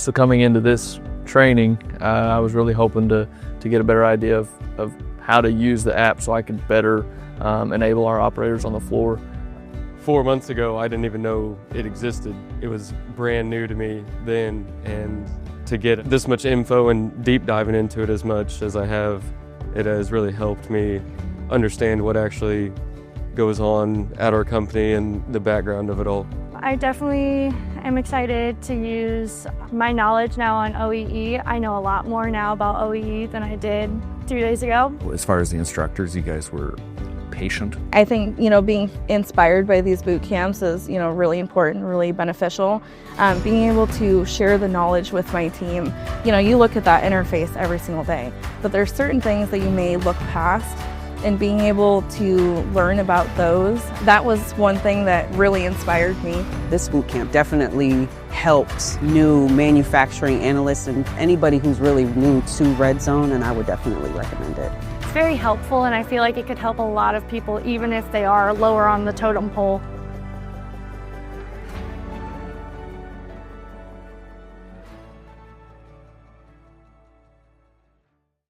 So coming into this training, I was really hoping to get a better idea of how to use the app so I could better enable our operators on the floor. 4 months ago, I didn't even know it existed. It was brand new to me then, and to get this much info and deep diving into it as much as I have, it has really helped me understand what actually goes on at our company and the background of it all. I definitely am excited to use my knowledge now on OEE. I know a lot more now about OEE than I did 3 days ago. As far as the instructors, you guys were patient. I think, being inspired by these boot camps is, really important, really beneficial. Being able to share the knowledge with my team, you look at that interface every single day, but there's certain things that you may look past, and being able to learn about those, that was one thing that really inspired me. This boot camp definitely helped new manufacturing analysts and anybody who's really new to Redzone, and I would definitely recommend it. It's very helpful, and I feel like it could help a lot of people even if they are lower on the totem pole.